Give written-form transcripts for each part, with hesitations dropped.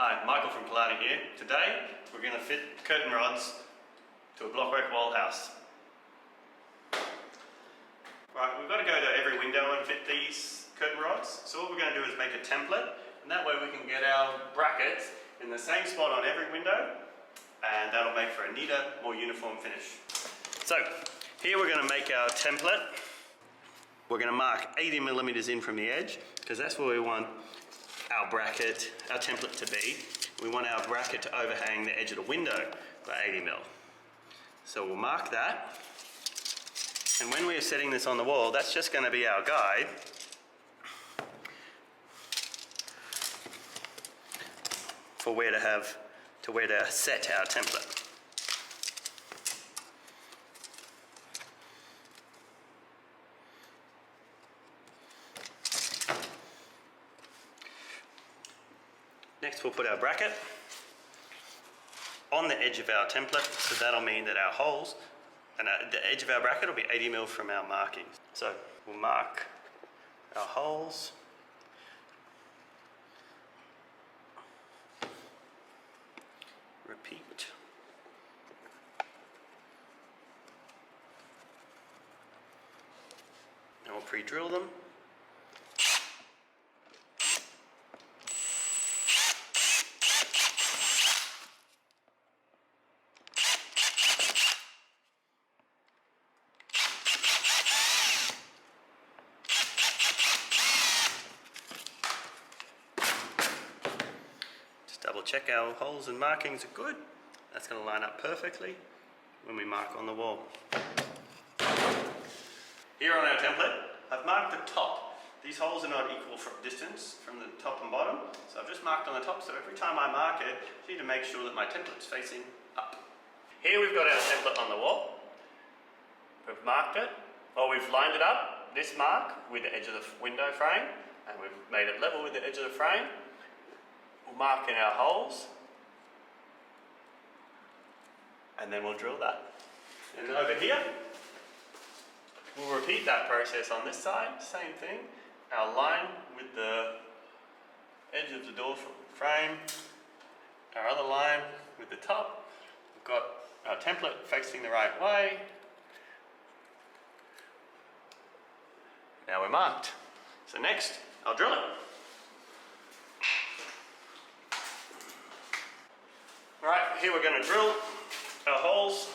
Hi, Michael from Kalani here. Today we're going to fit curtain rods to a blockwork wall house. Right, we've got to go to every window and fit these curtain rods. So what we're going to do is make a template, and that way we can get our brackets in the same spot on every window, and that'll make for a neater, more uniform finish. So here we're going to make our template. We're going to mark 80 millimeters in from the edge, because that's where we want our bracket, our template to be. We want our bracket to overhang the edge of the window by 80 mil. So we'll mark that. And when we're setting this on the wall, that's just going to be our guide for where to set our template. Next we'll put our bracket on the edge of our template, so that'll mean that our holes and the edge of our bracket will be 80 mil from our markings. So we'll mark our holes. Repeat. And we'll pre-drill them. Double check our holes and markings are good. That's going to line up perfectly when we mark on the wall. Here on our template, I've marked the top. These holes are not equal distance from the top and bottom, so I've just marked on the top, so every time I mark it, I need to make sure that my template's facing up. Here we've got our template on the wall. We've marked it, or we've lined it up, this mark, with the edge of the window frame, and we've made it level with the edge of the frame. We'll mark in our holes, and then we'll drill that. And over here, we'll repeat that process on this side, same thing. Our line with the edge of the door frame, our other line with the top. We've got our template facing the right way. Now we're marked. So next, I'll drill it. Right, here we're going to drill our holes.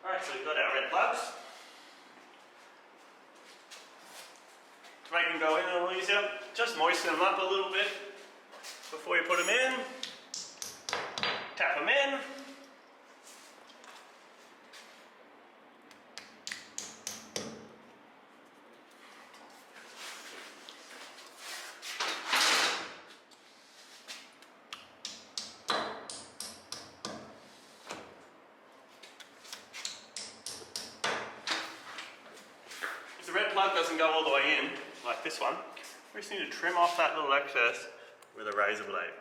Alright, so we've got our red plugs. To make them go in a little easier, just moisten them up a little bit before you put them in. Tap them in. If the red plug doesn't go all the way in, like this one, we just need to trim off that little excess with a razor blade.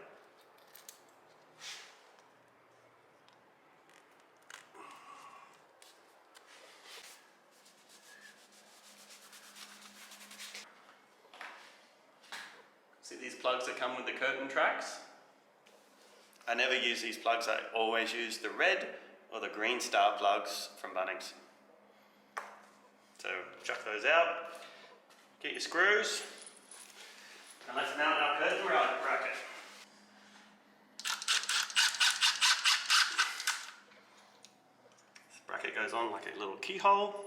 See these plugs that come with the curtain tracks? I never use these plugs, I always use the red or the green star plugs from Bunnings. So chuck those out, get your screws, and let's mount our curtain rod bracket. This bracket goes on like a little keyhole.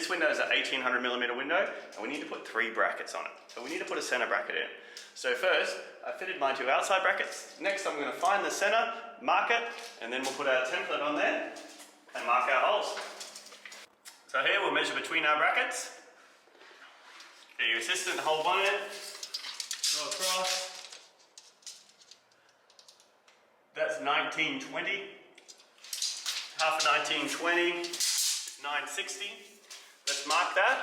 This window is an 1800mm window, and we need to put 3 brackets on it. So we need to put a center bracket in. So first, I fitted my 2 outside brackets. Next, I'm going to find the center, mark it, and then we'll put our template on there and mark our holes. So here we'll measure between our brackets. Get your assistant, hold one end, go across. That's 1920. Half of 1920 is 960. Let's mark that.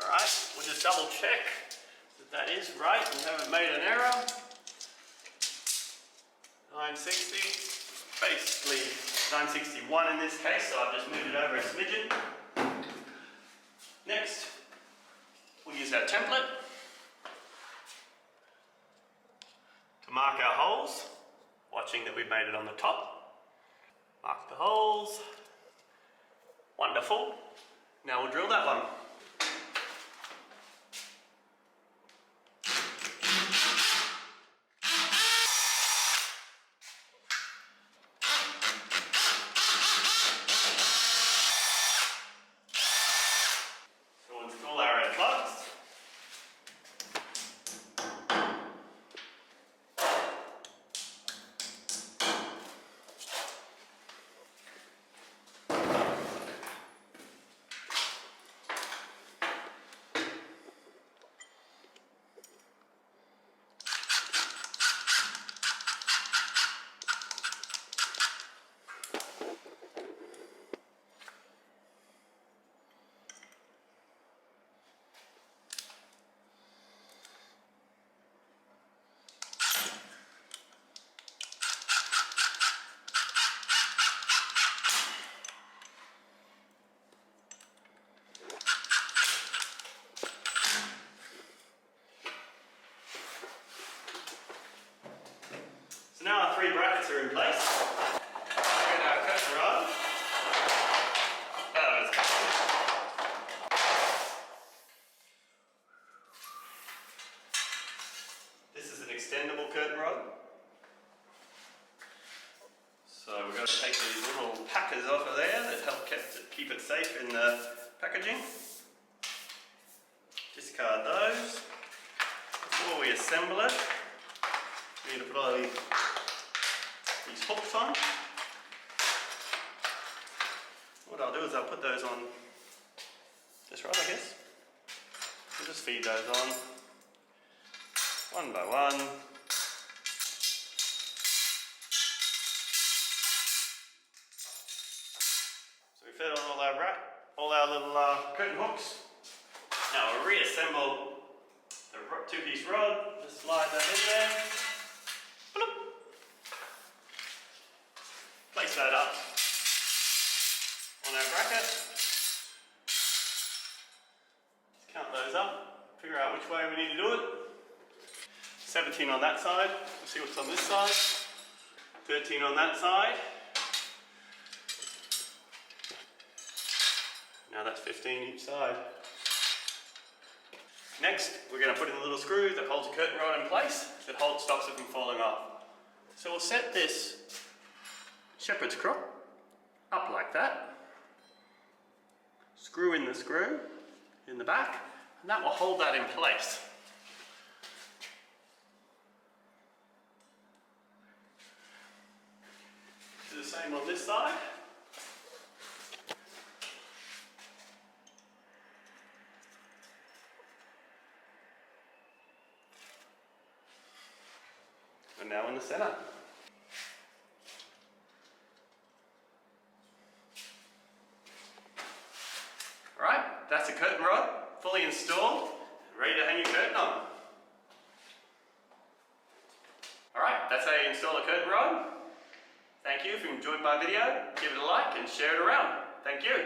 Alright, we'll just double check that that is right. We haven't made an error. 960, basically 961 in this case, so I've just moved it over a smidgen. Next, we'll use our template to mark our holes, watching that we've made it on the top. Mark the holes. Wonderful. Now we'll drill that one. So now our 3 brackets are in place. Get our curtain rod. This is an extendable curtain rod. So we're going to take these little packers off of there that help keep it safe in the packaging. Discard those. Before we assemble it, we need to put all these hooks on. What I'll do is I'll put those on this rod, I guess. We'll just feed those on one by one. So we fed on all our little curtain hooks. Now we'll reassemble the 2-piece rod. Just slide that in there. Bloop. Place that up on our bracket. Just count those up. Figure out which way we need to do it. 17 on that side. We'll see what's on this side. 13 on that side. Now that's 15 each side. Next, we're going to put in a little screw that holds the curtain rod in place, that stops it from falling off. So we'll set this shepherd's crook up like that. Screw in the screw in the back, and that will hold that in place. Do the same on this side. And now in the center. Alright, that's a curtain rod, fully installed, ready to hang your curtain on. Alright, that's how you install a curtain rod. Thank you. If you enjoyed my video, give it a like and share it around. Thank you.